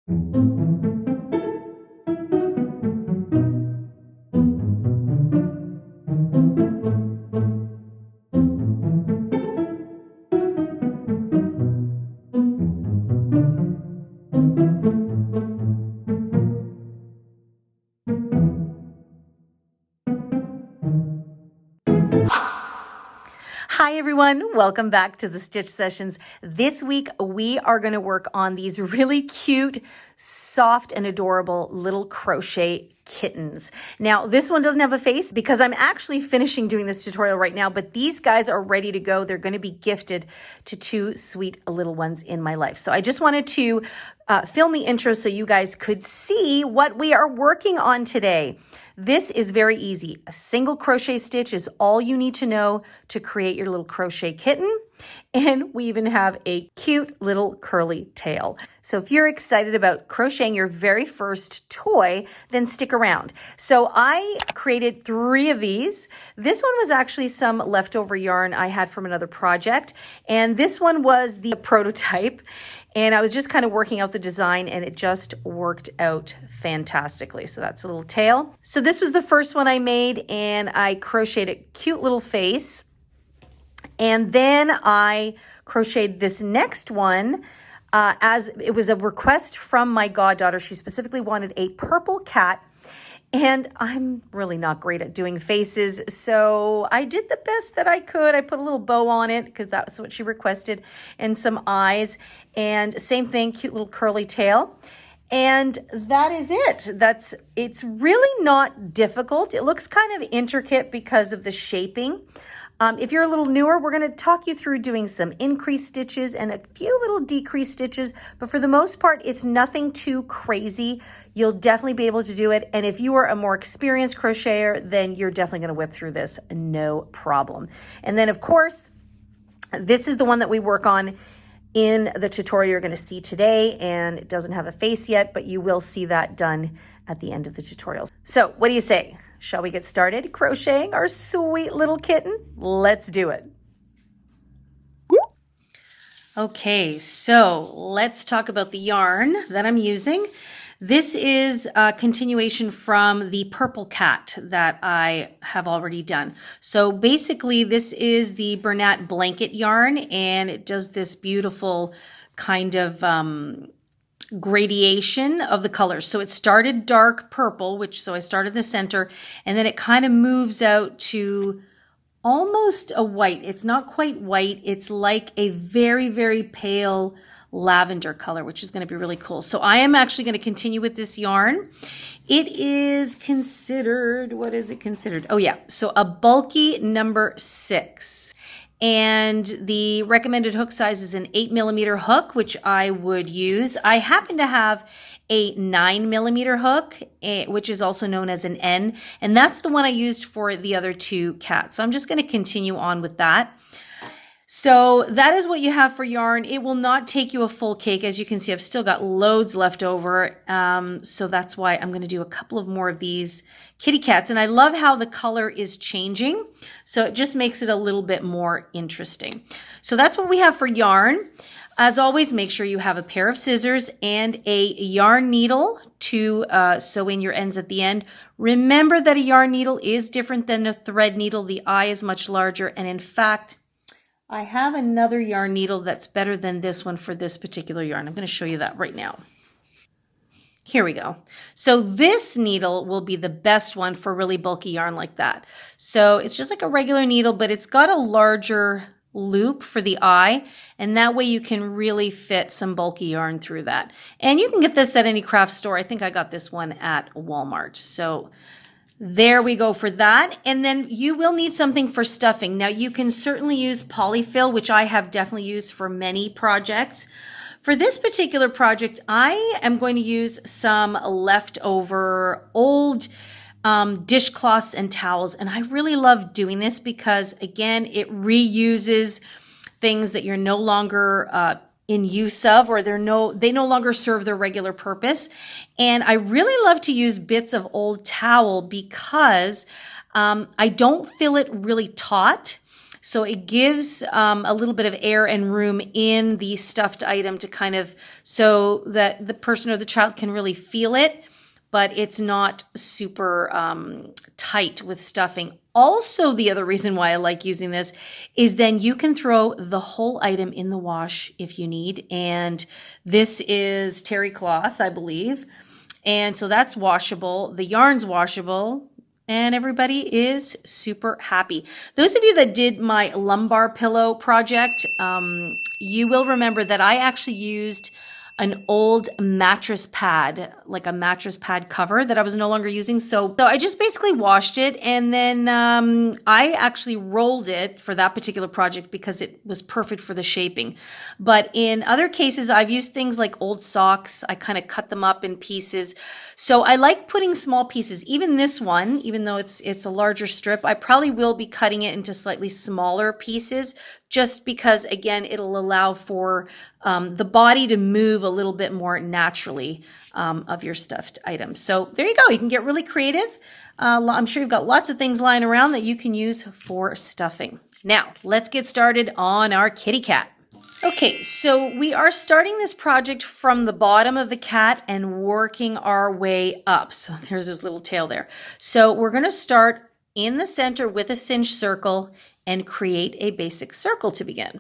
Hi everyone, welcome back to the Stitch Sessions. This week we are going to work on these really cute, soft and adorable little crochet kittens. Now this one doesn't have a face because I'm actually finishing doing this tutorial right now, but these guys are ready to go. They're going to be gifted to two sweet little ones in my life. So I just wanted to film the intro so you guys could see what we are working on today. This is very easy. A single crochet stitch is all you need to know to create your little crochet kitten. And we even have a cute little curly tail. So if you're excited about crocheting your very first toy, then stick around. So I created 3 of these. This one was actually some leftover yarn I had from another project. And this one was the prototype. And I was just kind of working out the design and it just worked out fantastically. So that's a little tail. So this was the first one I made and I crocheted a cute little face. And then I crocheted this next one as it was a request from my goddaughter. She specifically wanted a purple cat. And I'm really not great at doing faces, so I did the best that I could. I put a little bow on it because that's what she requested, and some eyes, and same thing, cute little curly tail. And that is it. It's really not difficult. It looks kind of intricate because of the shaping. If you're a little newer, we're going to talk you through doing some increased stitches and a few little decreased stitches, but for the most part, it's nothing too crazy. You'll definitely be able to do it. And if you are a more experienced crocheter, then you're definitely going to whip through this, no problem. And then of course, this is the one that we work on in the tutorial you're going to see today, and it doesn't have a face yet, but you will see that done at the end of the tutorial. So what do you say? Shall we get started crocheting our sweet little kitten? Let's do it. Okay, so let's talk about the yarn that I'm using. This is a continuation from the purple cat that I have already done. So basically this is the Bernat blanket yarn, and it does this beautiful kind of gradation of the colors. So it started dark purple, so I started in the center, and then it kind of moves out to almost a white. It's not quite white. It's like a very, very pale lavender color, which is going to be really cool. So I am actually going to continue with this yarn. It is considered, what is it considered? Oh yeah, so a bulky number 6. And the recommended hook size is an 8mm hook, which I would use. I happen to have a 9mm hook, which is also known as an N, and that's the one I used for the other 2 cats. So I'm just going to continue on with that. So that is what you have for yarn. It will not take you a full cake. As you can see, I've still got loads left over. So that's why I'm going to do a couple of more of these kitty cats. And I love how the color is changing. So it just makes it a little bit more interesting. So that's what we have for yarn. As always, make sure you have a pair of scissors and a yarn needle to sew in your ends at the end. Remember that a yarn needle is different than a thread needle. The eye is much larger. And in fact, I have another yarn needle that's better than this one for this particular yarn. I'm going to show you that right now. Here we go. So this needle will be the best one for really bulky yarn like that. So it's just like a regular needle, but it's got a larger loop for the eye, and that way you can really fit some bulky yarn through that. And you can get this at any craft store. I think I got this one at Walmart. So there we go for that. And then you will need something for stuffing. Now you can certainly use polyfill, which I have definitely used for many projects. For this particular project, I am going to use some leftover old dishcloths and towels. And I really love doing this because, again, it reuses things that you're no longer in use of, or they no longer serve their regular purpose. And I really love to use bits of old towel because I don't feel it really taut. So it gives a little bit of air and room in the stuffed item to kind of, so that the person or the child can really feel it, but it's not super tight with stuffing. Also, the other reason why I like using this is then you can throw the whole item in the wash if you need. And this is terry cloth, I believe. And so that's washable. The yarn's washable. And everybody is super happy. Those of you that did my lumbar pillow project, you will remember that I actually used an old mattress pad, like a mattress pad cover that I was no longer using. So I just basically washed it, and then I actually rolled it for that particular project because it was perfect for the shaping. But in other cases, I've used things like old socks. I kind of cut them up in pieces. So I like putting small pieces. Even this one, even though it's a larger strip, I probably will be cutting it into slightly smaller pieces, just because, again, it'll allow for the body to move a little bit more naturally of your stuffed items. So there you go. You can get really creative. I'm sure you've got lots of things lying around that you can use for stuffing. Now, let's get started on our kitty cat. Okay, so we are starting this project from the bottom of the cat and working our way up. So there's this little tail there. So we're going to start in the center with a cinch circle and create a basic circle to begin.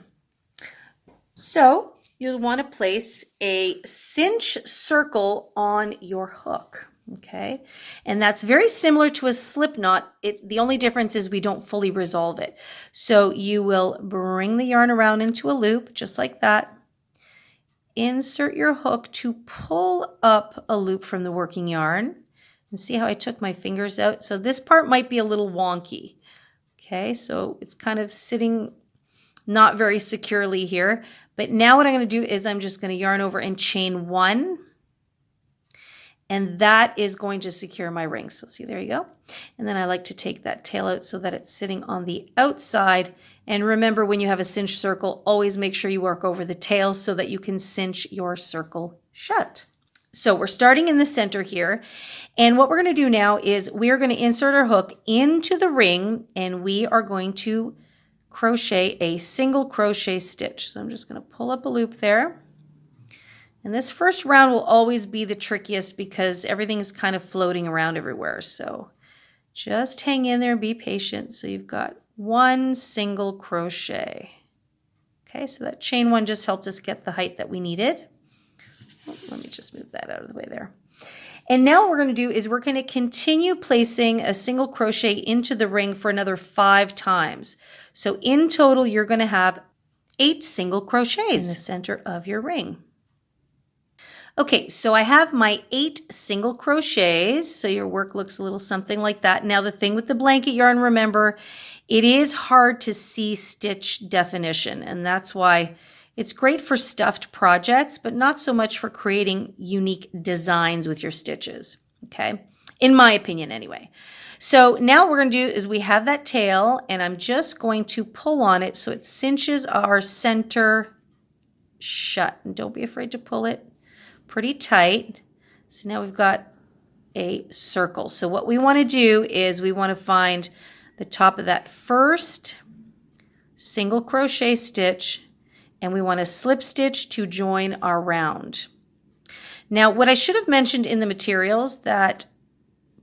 So you'll want to place a cinch circle on your hook. Okay, and that's very similar to a slip knot. The only difference is we don't fully resolve it. So you will bring the yarn around into a loop, just like that. Insert your hook to pull up a loop from the working yarn. And see how I took my fingers out? So this part might be a little wonky. Okay, so it's kind of sitting not very securely here. But now what I'm going to do is I'm just going to yarn over and chain one. And that is going to secure my ring. So see, there you go. And then I like to take that tail out so that it's sitting on the outside. And remember, when you have a cinch circle, always make sure you work over the tail so that you can cinch your circle shut. So we're starting in the center here. And what we're going to do now is we're going to insert our hook into the ring, and we are going to crochet a single crochet stitch. So I'm just going to pull up a loop there. And this first round will always be the trickiest because everything is kind of floating around everywhere. So just hang in there and be patient. So you've got one single crochet. Okay, so that chain one just helped us get the height that we needed. Oh, let me just move that out of the way there. And now what we're going to do is we're going to continue placing a single crochet into the ring for another 5 times. So in total, you're going to have 8 single crochets in the center of your ring. Okay, so I have my 8 single crochets, so your work looks a little something like that. Now the thing with the blanket yarn, remember, it is hard to see stitch definition, and that's why it's great for stuffed projects, but not so much for creating unique designs with your stitches, okay? In my opinion anyway. So now what we're going to do is we have that tail, and I'm just going to pull on it so it cinches our center shut. And don't be afraid to pull it pretty tight. So now we've got a circle. So what we want to do is we want to find the top of that first single crochet stitch, and we want to slip stitch to join our round. Now what I should have mentioned in the materials, that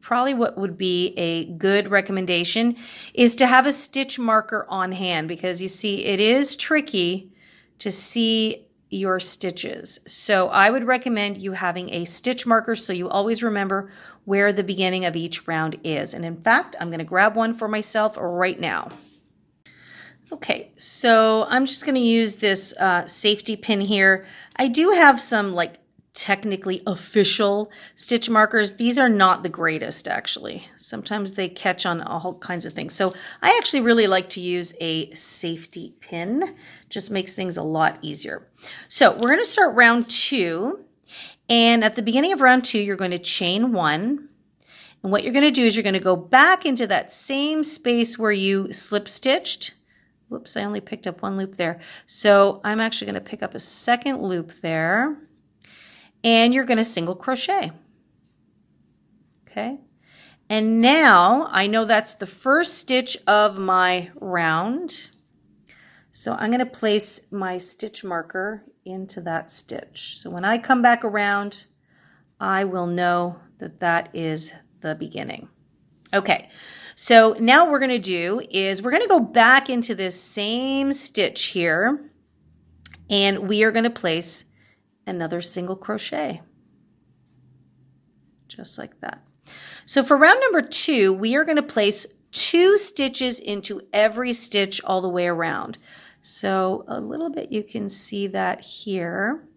probably what would be a good recommendation is to have a stitch marker on hand, because you see it is tricky to see your stitches. So I would recommend you having a stitch marker so you always remember where the beginning of each round is. And in fact, I'm going to grab one for myself right now. Okay, so I'm just going to use this safety pin here. I do have some like technically official stitch markers. These are not the greatest, actually. Sometimes they catch on all kinds of things. So I actually really like to use a safety pin. Just makes things a lot easier. So we're going to start round 2. And at the beginning of round 2, you're going to chain 1. And what you're going to do is you're going to go back into that same space where you slip stitched. Whoops, I only picked up one loop there. So I'm actually going to pick up a second loop there. And you're going to single crochet. Okay. And now I know that's the first stitch of my round. So I'm going to place my stitch marker into that stitch. So when I come back around, I will know that that is the beginning. Okay, so now what we're going to do is we're going to go back into this same stitch here, and we are going to place another single crochet, just like that. So for round number 2, we are going to place 2 stitches into every stitch all the way around. So a little bit you can see that here.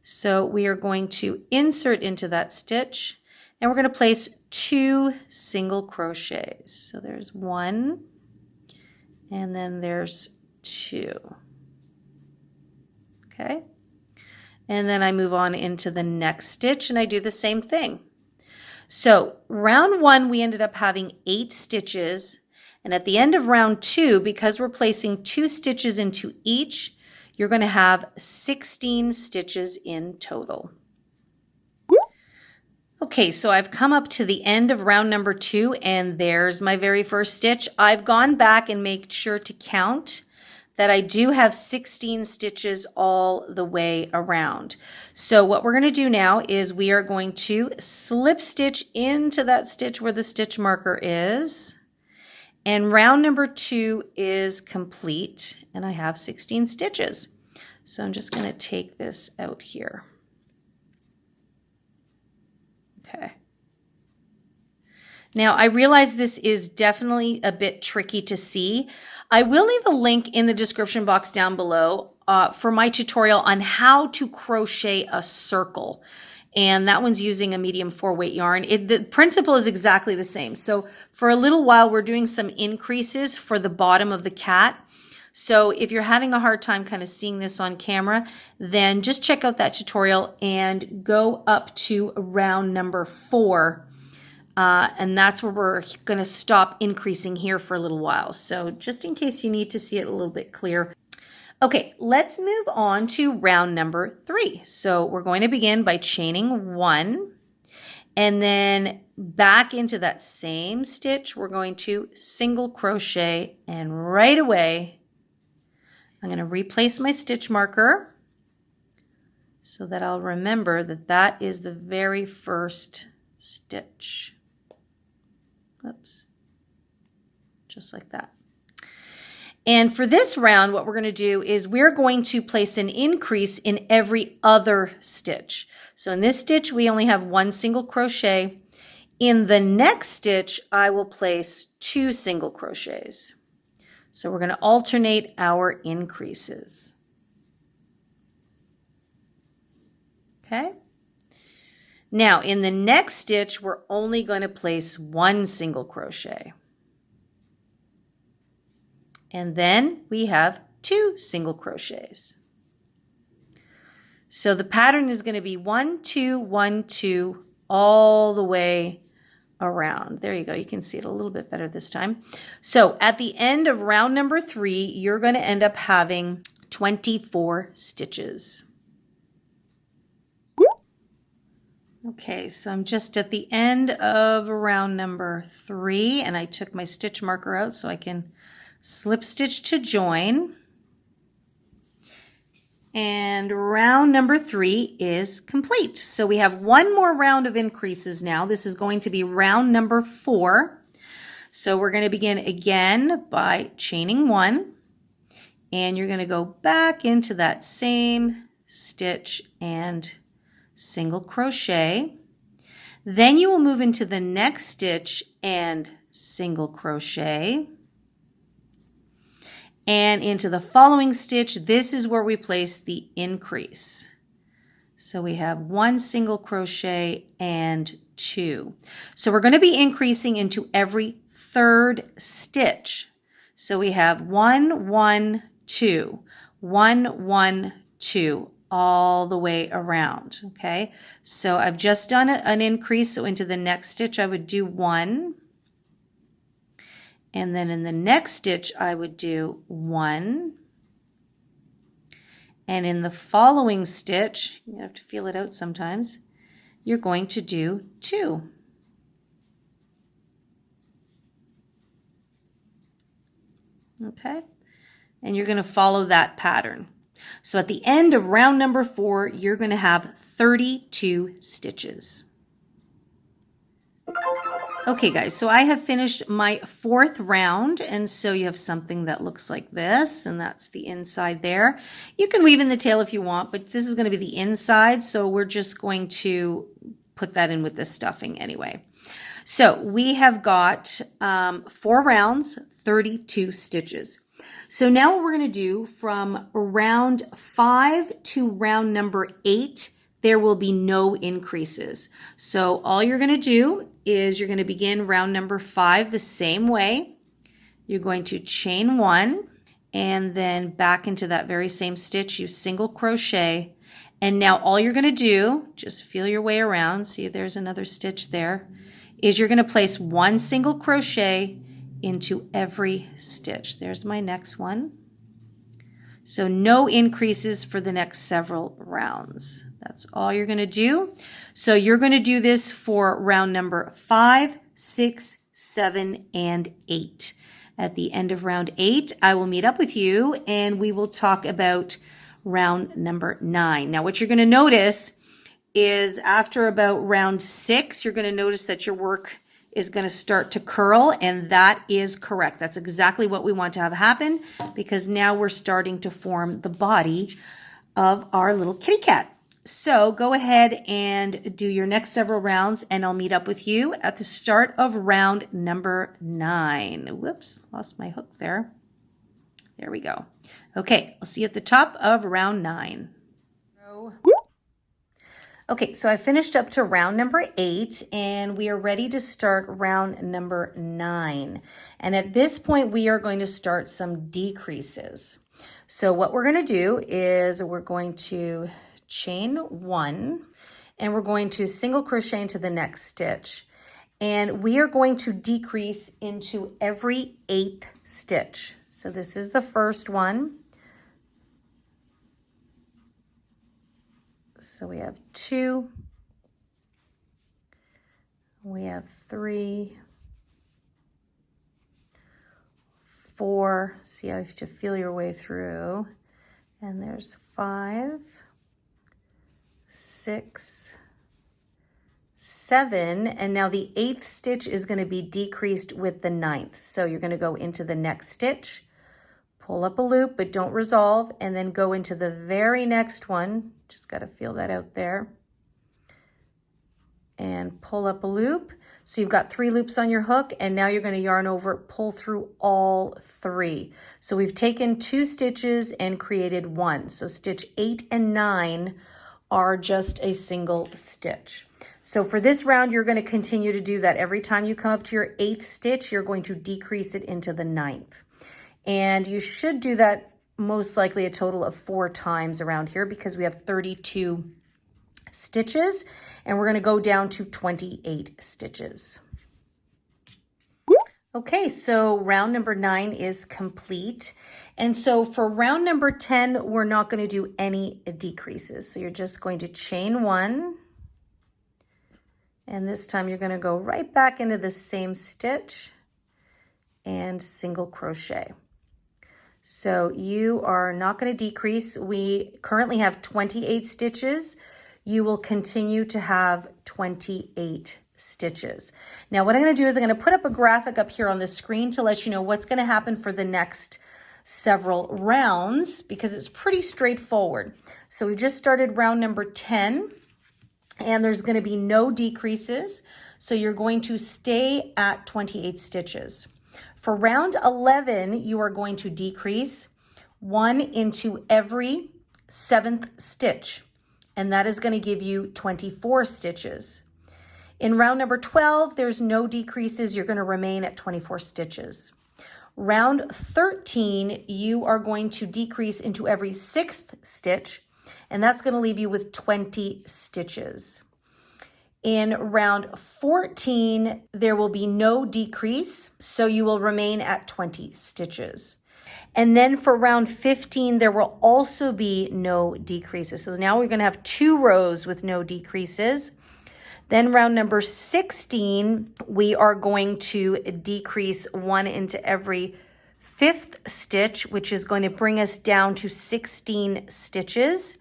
So we are going to insert into that stitch, and we're going to place 2 single crochets. So there's 1, and then there's 2. Okay. And then I move on into the next stitch, and I do the same thing. So round 1, we ended up having 8 stitches. And at the end of round 2, because we're placing 2 stitches into each, you're going to have 16 stitches in total. Okay, so I've come up to the end of round number 2, and there's my very first stitch. I've gone back and made sure to count that I do have 16 stitches all the way around. So what we're going to do now is we are going to slip stitch into that stitch where the stitch marker is. And round number 2 is complete, and I have 16 stitches. So I'm just going to take this out here. Okay. Now I realize this is definitely a bit tricky to see. I will leave a link in the description box down below for my tutorial on how to crochet a circle. And that one's using a medium 4-weight yarn. The principle is exactly the same. So for a little while, we're doing some increases for the bottom of the cat. So if you're having a hard time kind of seeing this on camera, then just check out that tutorial and go up to round number 4. And that's where we're going to stop increasing here for a little while. So just in case you need to see it a little bit clear. Okay, let's move on to round number 3. So we're going to begin by chaining 1, and then back into that same stitch, we're going to single crochet, and right away, I'm going to replace my stitch marker so that I'll remember that that is the very first stitch. Oops, just like that. And for this round, what we're going to do is we're going to place an increase in every other stitch. So in this stitch, we only have 1 single crochet. In the next stitch, I will place 2 single crochets. So we're going to alternate our increases. Okay. Now in the next stitch, we're only going to place 1 single crochet. And then we have 2 single crochets. So the pattern is going to be 1, 2, 1, 2 all the way around. There you go. You can see it a little bit better this time. So at the end of round number 3, you're going to end up having 24 stitches. Okay, so I'm just at the end of round number 3, and I took my stitch marker out so I can slip stitch to join. And round number 3 is complete. So we have 1 more round of increases now. This is going to be round number 4. So we're going to begin again by chaining 1. And you're going to go back into that same stitch and single crochet. Then you will move into the next stitch and single crochet. And into the following stitch, this is where we place the increase. So we have 1 single crochet and 2. So we're going to be increasing into every 3rd stitch. So we have 1, 1, 2, 1, 1, 2, all the way around. Okay, so I've just done an increase. So into the next stitch, I would do 1. And then in the next stitch, I would do 1. And in the following stitch, you have to feel it out sometimes, you're going to do 2. Okay. And you're going to follow that pattern. So at the end of round number 4, you're going to have 32 stitches. Okay guys, so I have finished my 4th round, and so you have something that looks like this, and that's the inside there. You can weave in the tail if you want, but this is going to be the inside, so we're just going to put that in with the stuffing anyway. So we have got 4 rounds, 32 stitches. So now what we're going to do from round 5 to round number 8, there will be no increases. So all you're going to do is you're going to begin round number 5 the same way. You're going to chain 1 and then back into that very same stitch, you single crochet. And now all you're going to do, just feel your way around, see there's another stitch there, is you're going to place 1 single crochet into every stitch. There's my next one. So no increases for the next several rounds. That's all you're going to do. So you're going to do this for round number 5, 6, 7, and 8. At the end of round 8, I will meet up with you and we will talk about round number 9. Now what you're going to notice is after about round 6, you're going to notice that your work is going to start to curl, and that is correct. That's exactly what we want to have happen, because now we're starting to form the body of our little kitty cat. So go ahead and do your next several rounds, and I'll meet up with you at the start of round number 9. Whoops, lost my hook there. There we go. Okay, I'll see you at the top of round 9. Okay, so I finished up to round number 8, and we are ready to start round number 9. And at this point, we are going to start some decreases. So what we're going to do is we're going to chain 1, and we're going to single crochet into the next stitch. And we are going to decrease into every 8th stitch. So this is the first one. So we have 2, we have 3, 4, see how you have to feel your way through, and there's 5, 6, 7, and now the 8th stitch is going to be decreased with the 9th. So you're going to go into the next stitch, pull up a loop, but don't resolve, and then go into the very next one. Just got to feel that out there. And pull up a loop. So you've got 3 loops on your hook, and now you're going to yarn over, pull through all 3. So we've taken 2 stitches and created 1. So stitch 8 and 9 are just a single stitch. So for this round, you're going to continue to do that. Every time you come up to your 8th stitch, you're going to decrease it into the 9th. And you should do that most likely a total of 4 times around here, because we have 32 stitches, and we're going to go down to 28 stitches. Okay, so round number 9 is complete. And so for round number 10, we're not going to do any decreases. So you're just going to chain 1, and this time you're going to go right back into the same stitch and single crochet. So you are not going to decrease. We currently have 28 stitches. You will continue to have 28 stitches. Now what I'm going to do is I'm going to put up a graphic up here on the screen to let you know what's going to happen for the next several rounds, because it's pretty straightforward. So we just started round number 10, and there's going to be no decreases. So you're going to stay at 28 stitches. For round 11, you are going to decrease 1 into every 7th stitch, and that is going to give you 24 stitches. In round number 12, there's no decreases. You're going to remain at 24 stitches. Round 13, you are going to decrease into every 6th stitch, and that's going to leave you with 20 stitches. In round 14, there will be no decrease, so you will remain at 20 stitches. And then for round 15, there will also be no decreases. So now we're going to have 2 rows with no decreases. Then round number 16, we are going to decrease 1 into every 5th stitch, which is going to bring us down to 16 stitches.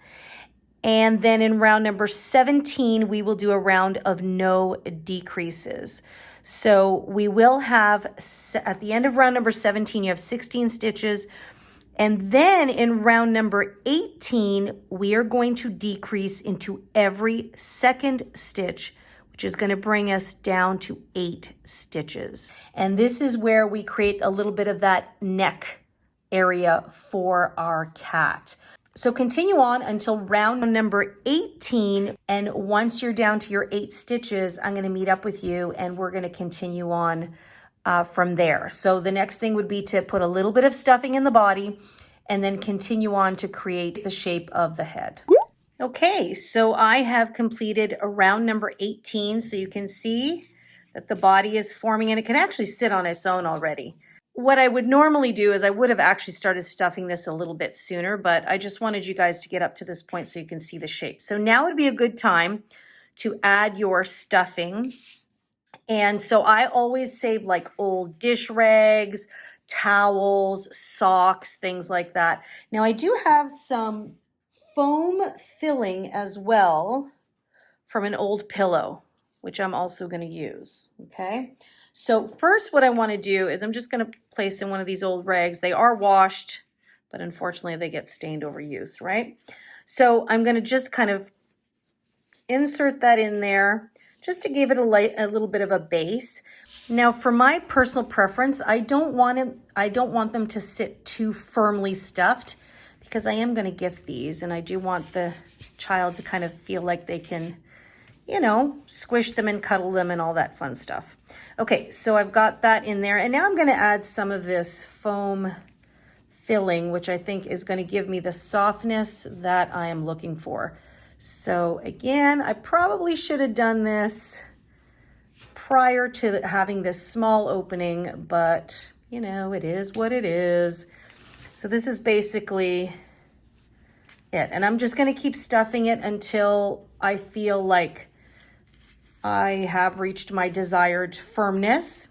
And then in round number 17, we will do a round of no decreases. So we will have, at the end of round number 17, you have 16 stitches. And then in round number 18, we are going to decrease into every second stitch, which is going to bring us down to 8 stitches. And this is where we create a little bit of that neck area for our cat. So continue on until round number 18. And once you're down to your 8 stitches, I'm going to meet up with you and we're going to continue on from there. So the next thing would be to put a little bit of stuffing in the body and then continue on to create the shape of the head. Okay, so I have completed round number 18. So you can see that the body is forming and it can actually sit on its own already. What I would normally do is I would have actually started stuffing this a little bit sooner, but I just wanted you guys to get up to this point so you can see the shape. So now would be a good time to add your stuffing. And so I always save like old dish rags, towels, socks, things like that. Now I do have some foam filling as well from an old pillow, which I'm also going to use, okay? So first what I want to do is I'm just going to place in one of these old rags. They are washed, but unfortunately they get stained over use, right? So I'm going to just kind of insert that in there just to give it a little bit of a base. Now for my personal preference, I don't want them to sit too firmly stuffed because I am going to gift these and I do want the child to kind of feel like they can, you know, squish them and cuddle them and all that fun stuff. Okay, so I've got that in there. And now I'm going to add some of this foam filling, which I think is going to give me the softness that I am looking for. So again, I probably should have done this prior to having this small opening, but you know, it is what it is. So this is basically it. And I'm just going to keep stuffing it until I feel like I have reached my desired firmness.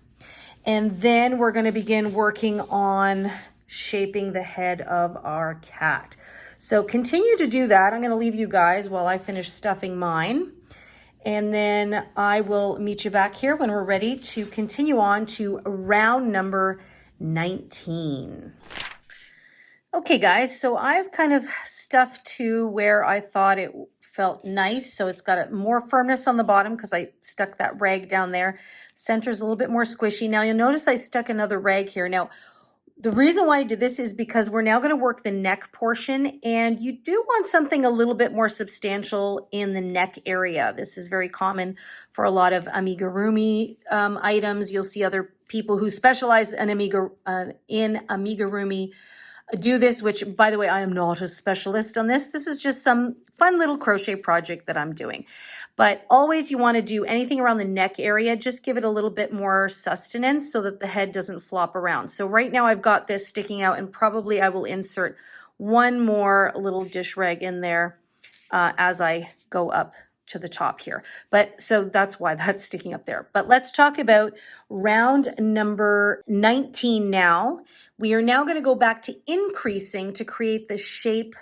And then we're going to begin working on shaping the head of our cat. So continue to do that. I'm going to leave you guys while I finish stuffing mine. And then I will meet you back here when we're ready to continue on to round number 19. Okay, guys, so I've kind of stuffed to where I thought it felt nice. So it's got more firmness on the bottom because I stuck that rag down there. Center's a little bit more squishy. Now you'll notice I stuck another rag here. Now, the reason why I did this is because we're now going to work the neck portion, and you do want something a little bit more substantial in the neck area. This is very common for a lot of amigurumi items. You'll see other people who specialize in amigurumi do this, which, by the way, I am not a specialist on this. This is just some fun little crochet project that I'm doing. But always you want to do anything around the neck area, just give it a little bit more sustenance so that the head doesn't flop around. So right now I've got this sticking out, and probably I will insert one more little dish rag in there as I go up to the top here. But so that's why that's sticking up there. But let's talk about round number 19 now. We are now going to go back to increasing to create the shape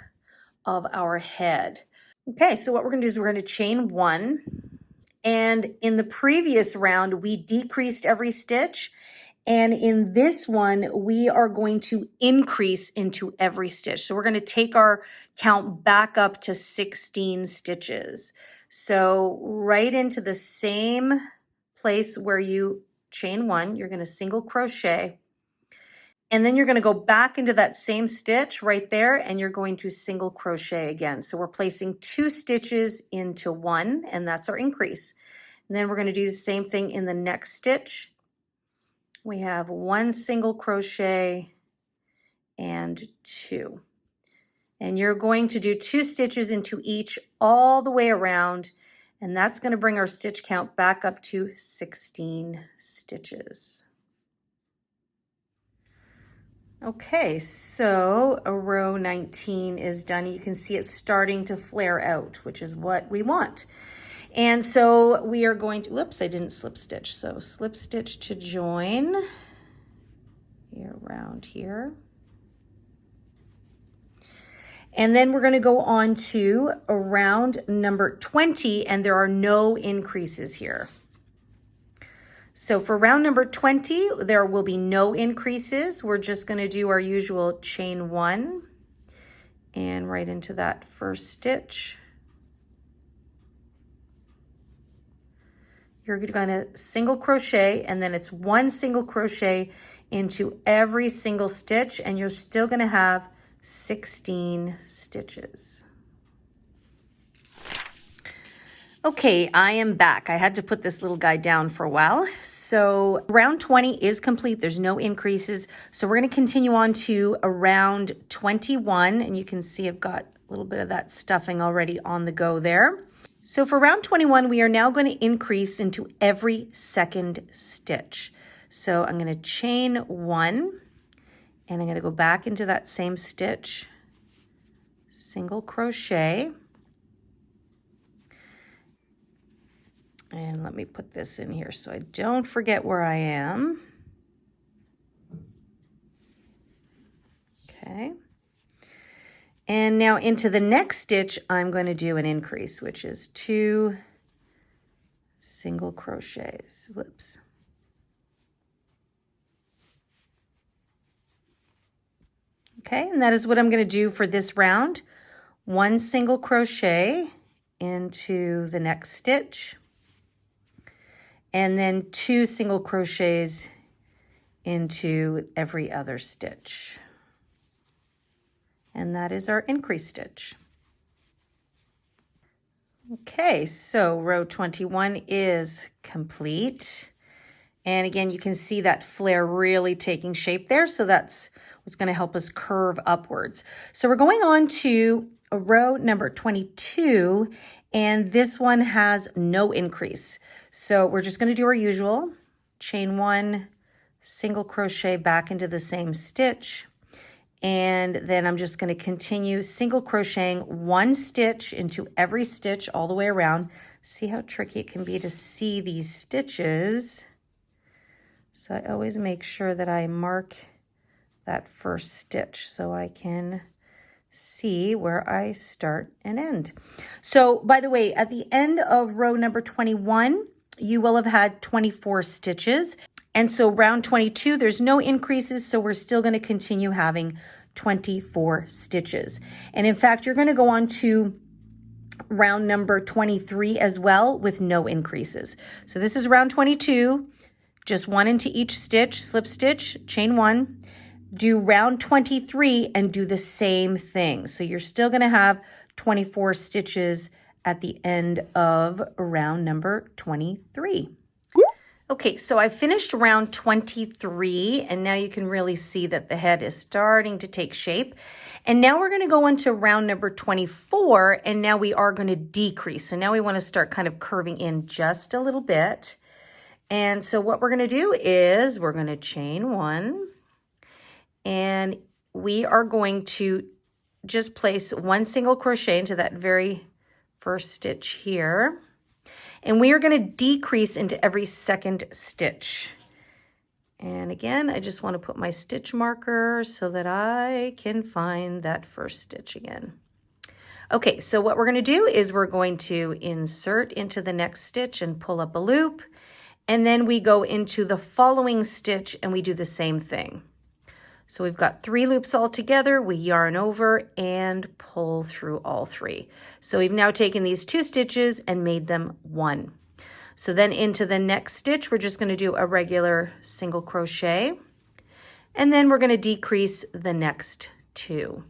of our head. Okay, so what we're going to do is we're going to chain 1. And in the previous round, we decreased every stitch. And in this one, we are going to increase into every stitch. So we're going to take our count back up to 16 stitches. So right into the same place where you chain 1, you're going to single crochet. And then you're going to go back into that same stitch right there, and you're going to single crochet again. So we're placing 2 stitches into 1, and that's our increase. And then we're going to do the same thing in the next stitch. We have 1 single crochet and 2. And you're going to do 2 stitches into each all the way around, and that's going to bring our stitch count back up to 16 stitches. Okay, so row 19 is done. You can see it starting to flare out, which is what we want. And so we are going to, whoops, I didn't slip stitch. So slip stitch to join. here, around here. And then we're going to go on to round number 20, and there are no increases here. So for round number 20, there will be no increases. We're just going to do our usual chain 1 and right into that first stitch. You're going to single crochet, and then it's 1 single crochet into every single stitch, and you're still going to have 16 stitches. Okay, I am back. I had to put this little guy down for a while. So round 20 is complete. There's no increases. So we're going to continue on to round 21, and you can see I've got a little bit of that stuffing already on the go there. So for round 21, we are now going to increase into every second stitch. So I'm going to chain 1, and I'm going to go back into that same stitch, single crochet, and let me put this in here so I don't forget where I am. Okay. And now into the next stitch, I'm going to do an increase, which is 2 single crochets. Whoops. Okay, and that is what I'm going to do for this round. 1 single crochet into the next stitch, and then 2 single crochets into every other stitch. And that is our increase stitch. Okay, so row 21 is complete. And again, you can see that flare really taking shape there. So that's what's going to help us curve upwards. So we're going on to row number 22, and this one has no increase. So we're just going to do our usual, chain 1, single crochet back into the same stitch. And then I'm just going to continue single crocheting 1 stitch into every stitch all the way around. See how tricky it can be to see these stitches. So I always make sure that I mark that first stitch so I can see where I start and end. So by the way, at the end of row number 21, you will have had 24 stitches. And so round 22, there's no increases, so we're still going to continue having 24 stitches. And in fact, you're going to go on to round number 23 as well with no increases. So this is round 22, just 1 into each stitch, slip stitch, chain 1, do round 23 and do the same thing. So you're still going to have 24 stitches at the end of round number 23. Okay, so I finished round 23, and now you can really see that the head is starting to take shape. And now we're going to go into round number 24, and now we are going to decrease. So now we want to start kind of curving in just a little bit. And so what we're going to do is we're going to chain 1, and we are going to just place 1 single crochet into that very first stitch here. And we are going to decrease into every second stitch. And again, I just want to put my stitch marker so that I can find that first stitch again. Okay, so what we're going to do is we're going to insert into the next stitch and pull up a loop. And then we go into the following stitch and we do the same thing. So we've got 3 loops all together, we yarn over and pull through all 3. So we've now taken these 2 stitches and made them 1. So then into the next stitch, we're just going to do a regular single crochet, and then we're going to decrease the next 2.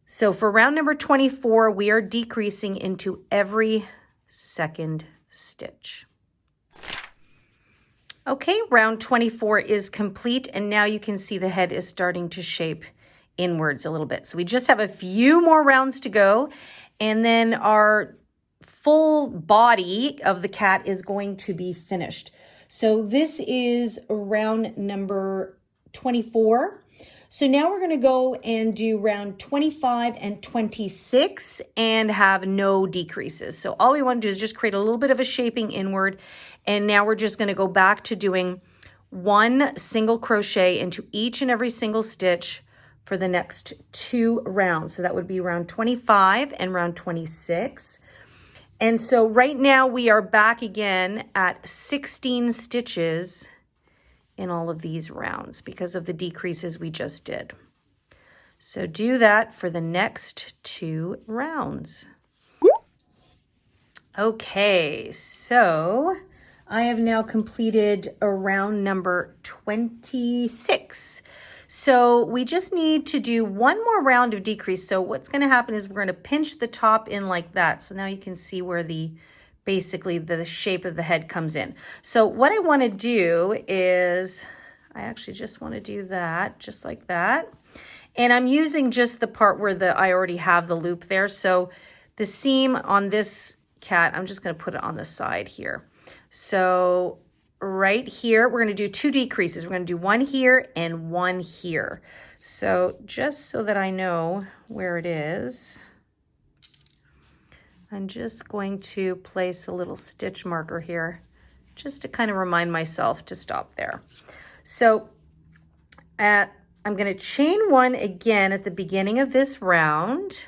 So for round number 24, we are decreasing into every second stitch. Okay, round 24 is complete, and now you can see the head is starting to shape inwards a little bit. So we just have a few more rounds to go, and then our full body of the cat is going to be finished. So this is round number 24. So now we're going to go and do round 25 and 26 and have no decreases. So all we want to do is just create a little bit of a shaping inward. And now we're just going to go back to doing 1 single crochet into each and every single stitch for the next 2 rounds. So that would be round 25 and round 26. And so right now we are back again at 16 stitches in all of these rounds because of the decreases we just did. So do that for the next 2 rounds. Okay, so I have now completed a round number 26. So we just need to do 1 more round of decrease. So what's going to happen is we're going to pinch the top in like that. So now you can see where basically the shape of the head comes in. So what I want to do is, I actually just want to do that, just like that. And I'm using just the part where I already have the loop there. So the seam on this cat, I'm just going to put it on the side here. So right here, we're going to do 2 decreases. We're going to do 1 here and 1 here. So just so that I know where it is, I'm just going to place a little stitch marker here just to kind of remind myself to stop there. So I'm going to chain 1 again at the beginning of this round.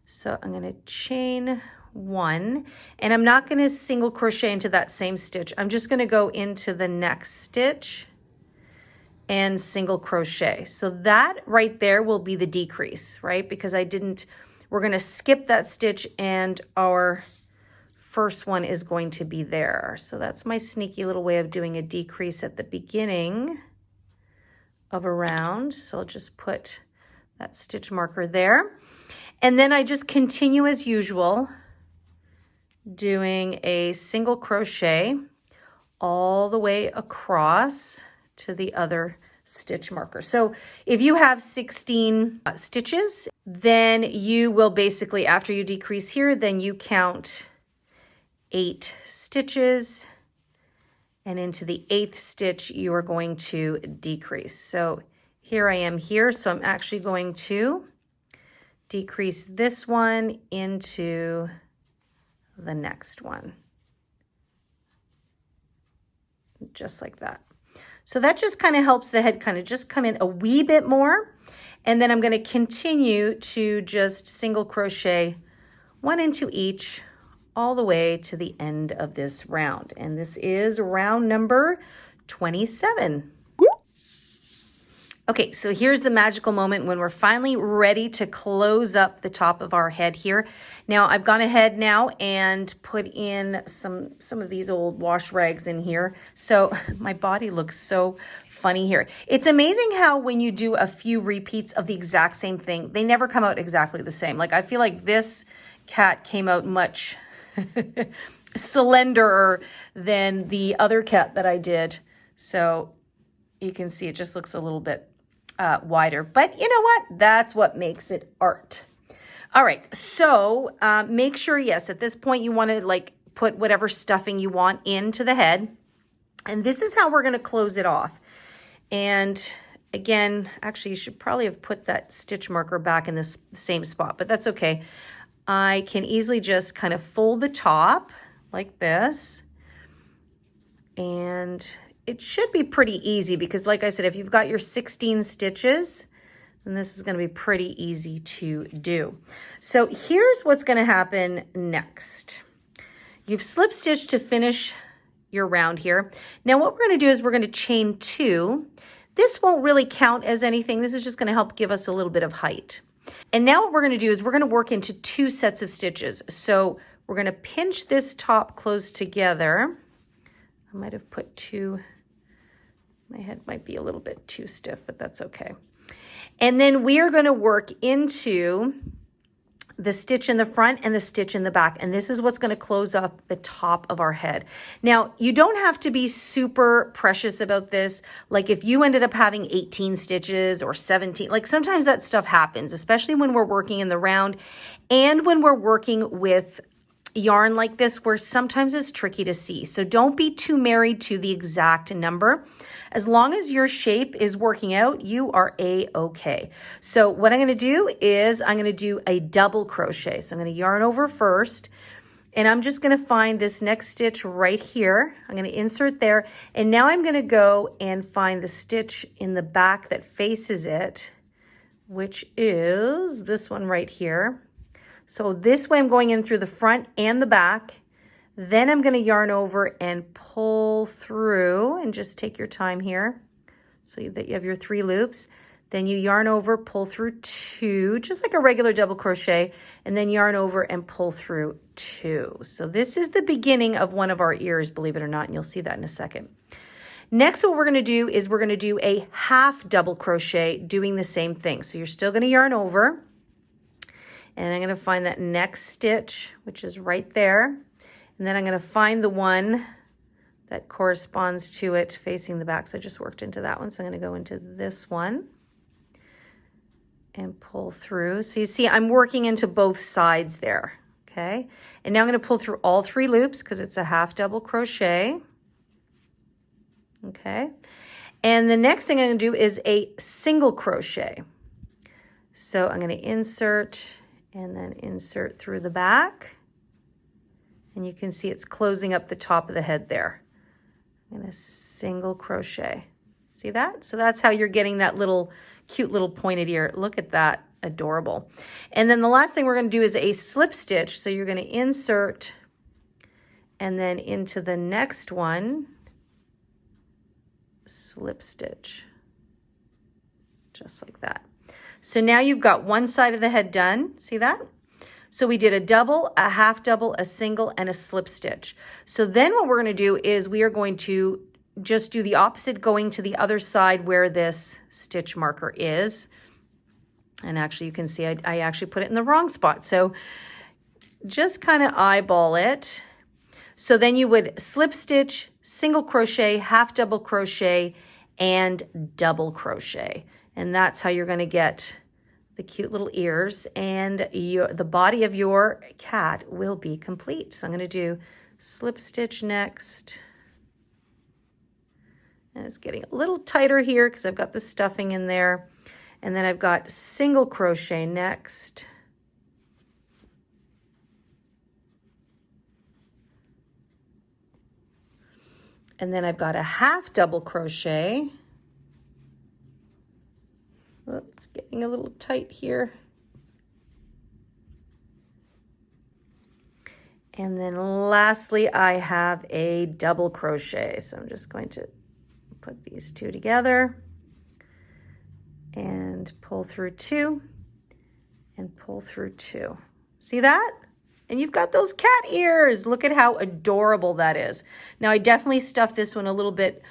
So I'm going to chain 1, and I'm not going to single crochet into that same stitch. I'm just going to go into the next stitch and single crochet. So that right there will be the decrease, right? Because we're going to skip that stitch and our first one is going to be there. So that's my sneaky little way of doing a decrease at the beginning of a round. So I'll just put that stitch marker there. And then I just continue as usual, doing a single crochet all the way across to the other stitch marker. So if you have 16 stitches, then you will basically, after you decrease here, then you count 8 stitches, and into the 8th stitch you are going to decrease. So here I am here, so I'm actually going to decrease this one into the next one, just like that. So that just kind of helps the head kind of just come in a wee bit more, and then I'm going to continue to just single crochet 1 into each all the way to the end of this round. And this is round number 27. Okay, so here's the magical moment when we're finally ready to close up the top of our head here. Now I've gone ahead now and put in some of these old wash rags in here. So my body looks so funny here. It's amazing how when you do a few repeats of the exact same thing, they never come out exactly the same. Like I feel like this cat came out much slenderer than the other cat that I did. So you can see it just looks a little bit wider, but you know what? That's what makes it art. All right, so make sure, yes, at this point you want to like put whatever stuffing you want into the head. And this is how we're going to close it off. And again, actually you should probably have put that stitch marker back in this same spot, but that's okay. I can easily just kind of fold the top like this, and it should be pretty easy because like I said, if you've got your 16 stitches, then this is going to be pretty easy to do. So here's what's going to happen next. You've slip stitched to finish your round here. Now what we're going to do is we're going to chain 2. This won't really count as anything. This is just going to help give us a little bit of height. And now what we're going to do is we're going to work into 2 sets of stitches. So we're going to pinch this top close together. I might have put 2. My head might be a little bit too stiff, but that's okay. And then we are going to work into the stitch in the front and the stitch in the back. And this is what's going to close up the top of our head. Now, you don't have to be super precious about this. Like if you ended up having 18 stitches or 17, like sometimes that stuff happens, especially when we're working in the round and when we're working with yarn like this where sometimes it's tricky to see. So don't be too married to the exact number. As long as your shape is working out, you are a-okay. So what I'm going to do is I'm going to do a double crochet. So I'm going to yarn over first, And I'm just going to find this next stitch right here. I'm going to insert there. And now I'm going to go and find the stitch in the back that faces it, which is this one right here. So this way I'm going in through the front and the back. Then I'm going to yarn over and pull through, and just take your time here so that you have your 3 loops. Then you yarn over, pull through 2, just like a regular double crochet, and then yarn over and pull through 2. So this is the beginning of one of our ears, believe it or not, and you'll see that in a second. Next, what we're going to do is we're going to do a half double crochet doing the same thing. So you're still going to yarn over, and I'm going to find that next stitch, which is right there. And then I'm going to find the one that corresponds to it facing the back. So I just worked into that one. So I'm going to go into this one and pull through. So you see I'm working into both sides there, okay? And now I'm going to pull through all 3 loops because it's a half double crochet, okay? And the next thing I'm going to do is a single crochet. So I'm going to insert and then insert through the back. And you can see it's closing up the top of the head there. I'm going to single crochet. See that? So that's how you're getting that little cute little pointed ear. Look at that, adorable. And then the last thing we're going to do is a slip stitch. So you're going to insert and then into the next one, slip stitch, just like that. So now you've got one side of the head done. See that? So we did a double, a half double, a single, and a slip stitch. So then what we're going to do is we are going to just do the opposite, going to the other side where this stitch marker is. And actually you can see I actually put it in the wrong spot. So just kind of eyeball it. So then you would slip stitch, single crochet, half double crochet, and double crochet. And that's how you're going to get the cute little ears, and the body of your cat will be complete. So I'm going to do slip stitch next. And it's getting a little tighter here because I've got the stuffing in there. And then I've got single crochet next. And then I've got a half double crochet. Oh, it's getting a little tight here. And then lastly, I have a double crochet. So I'm just going to put these 2 together and pull through 2 and pull through 2. See that? And you've got those cat ears. Look at how adorable that is. Now I definitely stuffed this one a little bit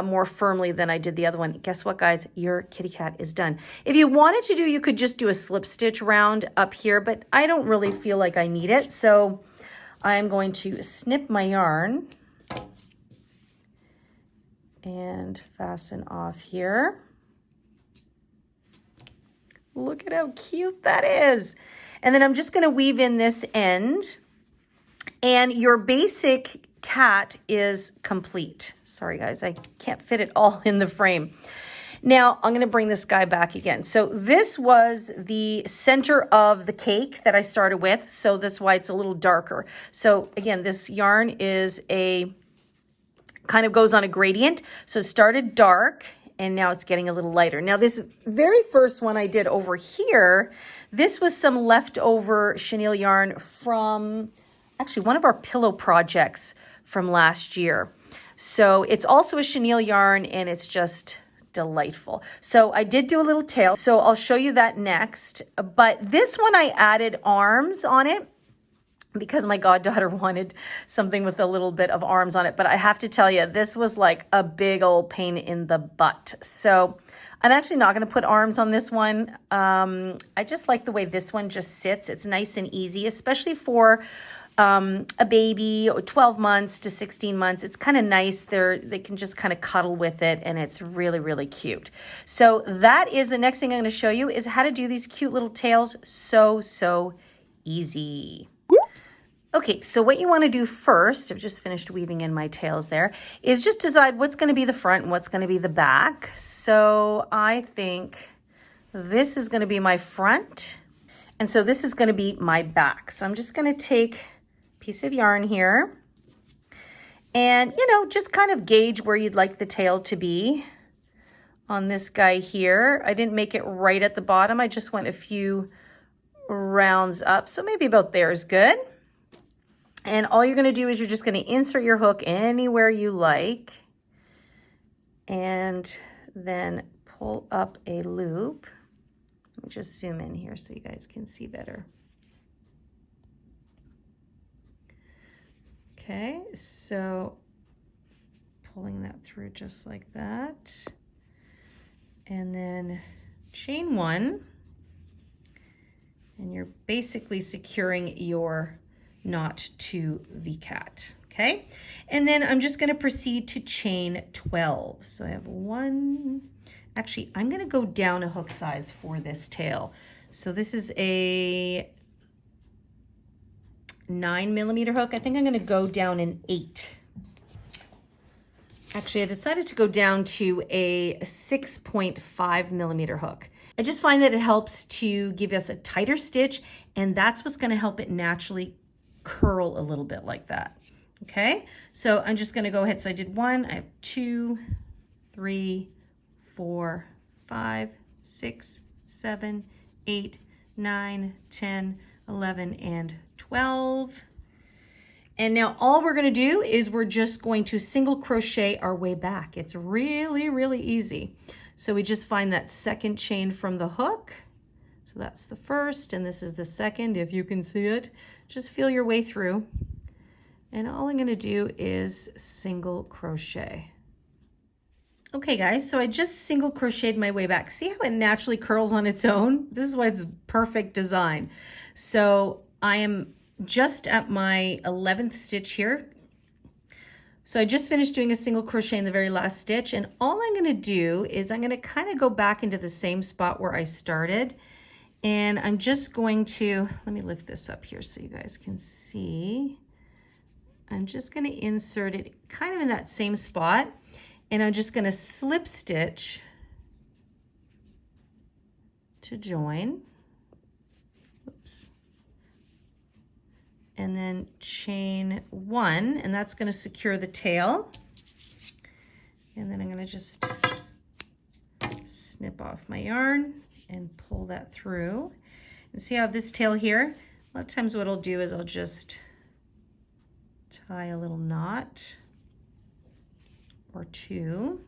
more firmly than I did the other one. Guess what, guys? Your kitty cat is done. If you wanted to do, you could just do a slip stitch round up here, but I don't really feel like I need it. So I'm going to snip my yarn and fasten off here. Look at how cute that is. And then I'm just going to weave in this end, and your basic cat is complete. Sorry guys, I can't fit it all in the frame. Now I'm going to bring this guy back again. So this was the center of the cake that I started with. So that's why it's a little darker. So again, this yarn is kind of goes on a gradient. So it started dark and now it's getting a little lighter. Now this very first one I did over here, this was some leftover chenille yarn from actually one of our pillow projects from last year. So it's also a chenille yarn and it's just delightful. So I did do a little tail. So I'll show you that next. But this one I added arms on it because my goddaughter wanted something with a little bit of arms on it. But I have to tell you, this was like a big old pain in the butt. So I'm actually not going to put arms on this one. I just like the way this one just sits. It's nice and easy, especially for a baby, 12 months to 16 months. It's kind of nice. They can just kind of cuddle with it, and it's really, really cute. So that is the next thing I'm going to show you is how to do these cute little tails. So easy. Okay, so what you want to do first, I've just finished weaving in my tails there, is just decide what's going to be the front and what's going to be the back. So I think this is going to be my front, and so this is going to be my back. So I'm just going to take piece of yarn here. And, you know, just kind of gauge where you'd like the tail to be on this guy here. I didn't make it right at the bottom. I just went a few rounds up. So maybe about there is good. And all you're going to do is you're just going to insert your hook anywhere you like. And then pull up a loop. Let me just zoom in here so you guys can see better. Okay, so pulling that through just like that. And then chain one. And you're basically securing your knot to the cat. Okay, and then I'm just going to proceed to chain 12. So I have one. Actually, I'm going to go down a hook size for this tail. So this is a 9mm hook. I think I'm going to go down an 8. Actually, I decided to go down to a 6.5mm hook. I just find that it helps to give us a tighter stitch, and that's what's going to help it naturally curl a little bit like that. Okay, so I'm just going to go ahead. So I did 1, I have 2, 3, 4, 5, 6, 7, 8, 9, 10, 11, and 12. And now all we're going to do is we're just going to single crochet our way back. It's really, really easy. So we just find that second chain from the hook. So that's the first, and this is the second, if you can see it. Just feel your way through. And all I'm going to do is single crochet. Okay guys, so I just single crocheted my way back. See how it naturally curls on its own? This is why it's perfect design. So I am just at my 11th stitch here. So I just finished doing a single crochet in the very last stitch, and all I'm going to do is I'm going to kind of go back into the same spot where I started, and I'm just going to, let me lift this up here so you guys can see. I'm just going to insert it kind of in that same spot, and I'm just going to slip stitch to join. Oops. And then chain 1, and that's going to secure the tail. And then I'm going to just snip off my yarn and pull that through. And see how this tail here, a lot of times what I'll do is I'll just tie a little knot or two.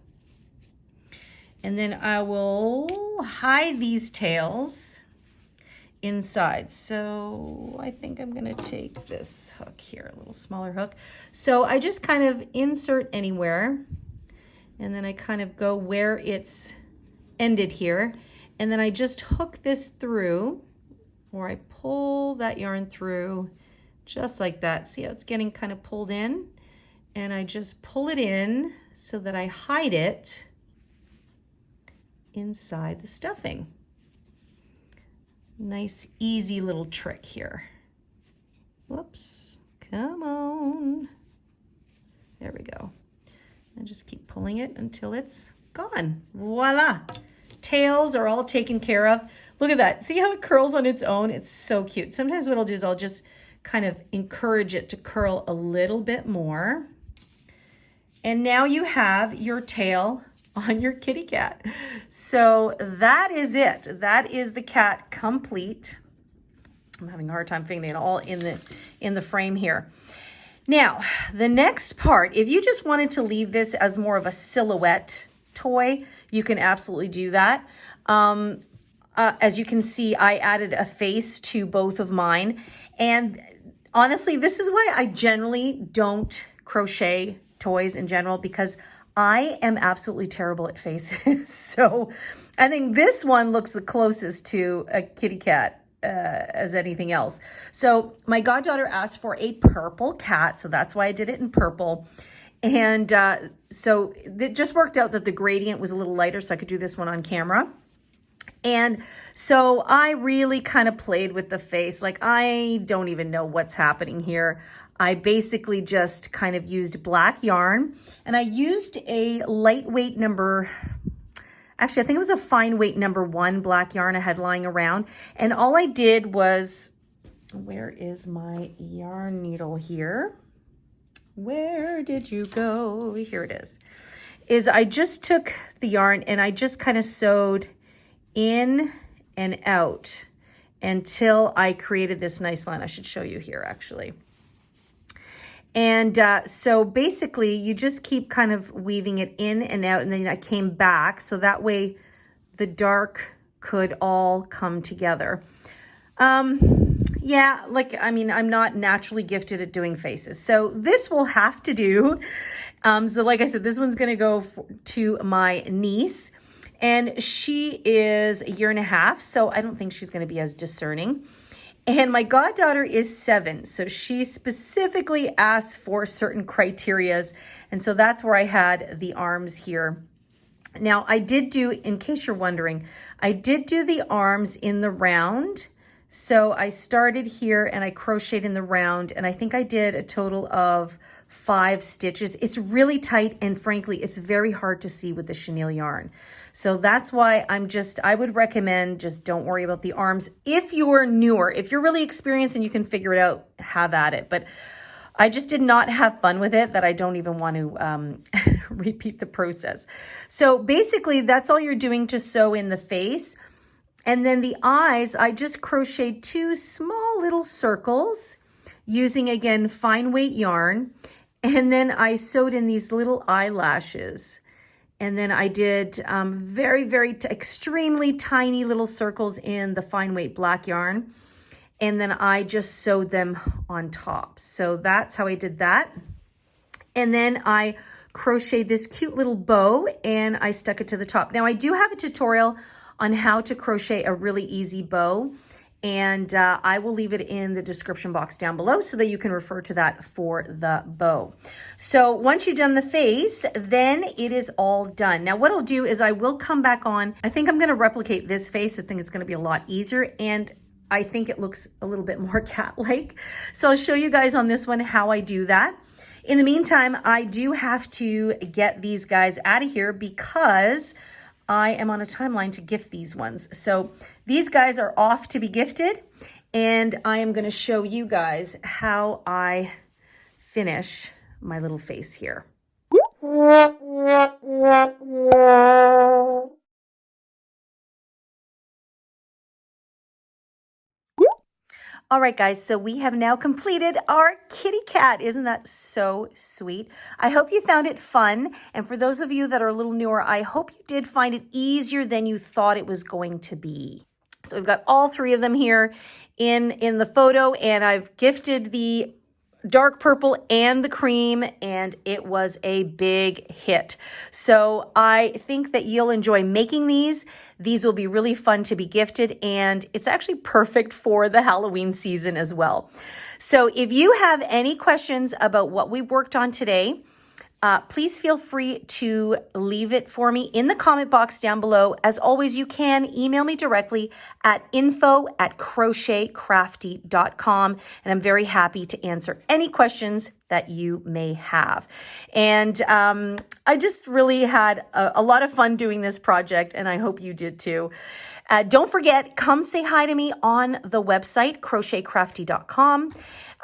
And then I will hide these tails inside. So I think I'm going to take this hook here, a little smaller hook. So I just kind of insert anywhere, and then I kind of go where it's ended here, and then I just hook this through, or I pull that yarn through just like that. See how it's getting kind of pulled in? And I just pull it in so that I hide it inside the stuffing. Nice, easy little trick here. Whoops, come on. There we go. And just keep pulling it until it's gone. Voila. Tails are all taken care of. Look at that. See how it curls on its own? It's so cute. Sometimes what I'll do is I'll just kind of encourage it to curl a little bit more. And now you have your tail on your kitty cat. So that is it. That is the cat complete. I'm having a hard time fitting it all in the frame here. Now, the next part, if you just wanted to leave this as more of a silhouette toy, you can absolutely do that. As you can see, I added a face to both of mine. And honestly, this is why I generally don't crochet toys in general, because I am absolutely terrible at faces. So I think this one looks the closest to a kitty cat as anything else. So my goddaughter asked for a purple cat, so that's why I did it in purple. And so it just worked out that the gradient was a little lighter, so I could do this one on camera. And so I really kind of played with the face. Like, I don't even know what's happening here. I basically just kind of used black yarn, and I used a lightweight number, actually I think it was a fine weight number 1 black yarn I had lying around. And all I did was where is my yarn needle here? Where did you go? Here it is I just took the yarn and I just kind of sewed in and out until I created this nice line. I should show you here actually. And so basically you just keep kind of weaving it in and out, and then I came back so that way the dark could all come together. Yeah, like, I mean, I'm not naturally gifted at doing faces, so this will have to do. So like I said, this one's going to go to my niece, and she is a year and a half, so I don't think she's going to be as discerning. And my goddaughter is 7, so she specifically asked for certain criterias, and so that's where I had the arms here. Now, I did do, in case you're wondering, I did do the arms in the round. So I started here and I crocheted in the round, and I think I did a total of 5 stitches. It's really tight, and frankly, it's very hard to see with the chenille yarn. So that's why I would recommend just don't worry about the arms. If you're newer, if you're really experienced and you can figure it out, have at it. But I just did not have fun with it that I don't even want to repeat the process. So basically, that's all you're doing to sew in the face. And then the eyes, I just crocheted 2 small little circles using, again, fine weight yarn. And then I sewed in these little eyelashes. And then I did extremely tiny little circles in the fine weight black yarn. And then I just sewed them on top. So that's how I did that. And then I crocheted this cute little bow and I stuck it to the top. Now I do have a tutorial on how to crochet a really easy bow, and I will leave it in the description box down below so that you can refer to that for the bow. So once you've done the face, then it is all done. Now what I'll do is I will come back on. I think I'm going to replicate this face. I think it's going to be a lot easier, and I think it looks a little bit more cat-like. So I'll show you guys on this one how I do that. In the meantime, I do have to get these guys out of here because I am on a timeline to gift these ones. So these guys are off to be gifted, and I am going to show you guys how I finish my little face here. All right, guys, so we have now completed our kitty cat. Isn't that so sweet? I hope you found it fun. And for those of you that are a little newer, I hope you did find it easier than you thought it was going to be. So we've got all 3 of them here in the photo, and I've gifted the dark purple and the cream, and it was a big hit. So I think that you'll enjoy making these. These will be really fun to be gifted, and it's actually perfect for the Halloween season as well. So if you have any questions about what we worked on today, please feel free to leave it for me in the comment box down below. As always, you can email me directly at info@crochetcrafty.com, and I'm very happy to answer any questions that you may have. And I just really had a lot of fun doing this project, and I hope you did too. Don't forget, come say hi to me on the website, crochetcrafty.com.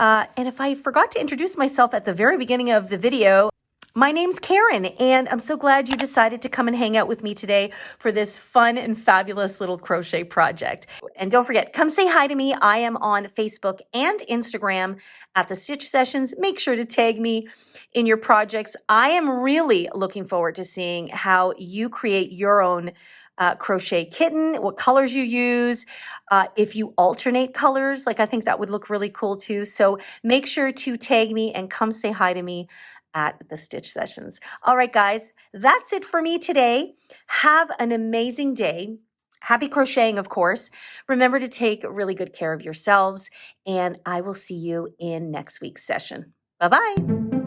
And if I forgot to introduce myself at the very beginning of the video, my name's Karen, and I'm so glad you decided to come and hang out with me today for this fun and fabulous little crochet project. And don't forget, come say hi to me. I am on Facebook and Instagram at The Stitch Sessions. Make sure to tag me in your projects. I am really looking forward to seeing how you create your own crochet kitten, what colors you use, if you alternate colors, like I think that would look really cool too. So make sure to tag me and come say hi to me at The Stitch Sessions. All right, guys, that's it for me today. Have an amazing day. Happy crocheting, of course. Remember to take really good care of yourselves, and I will see you in next week's session. Bye-bye.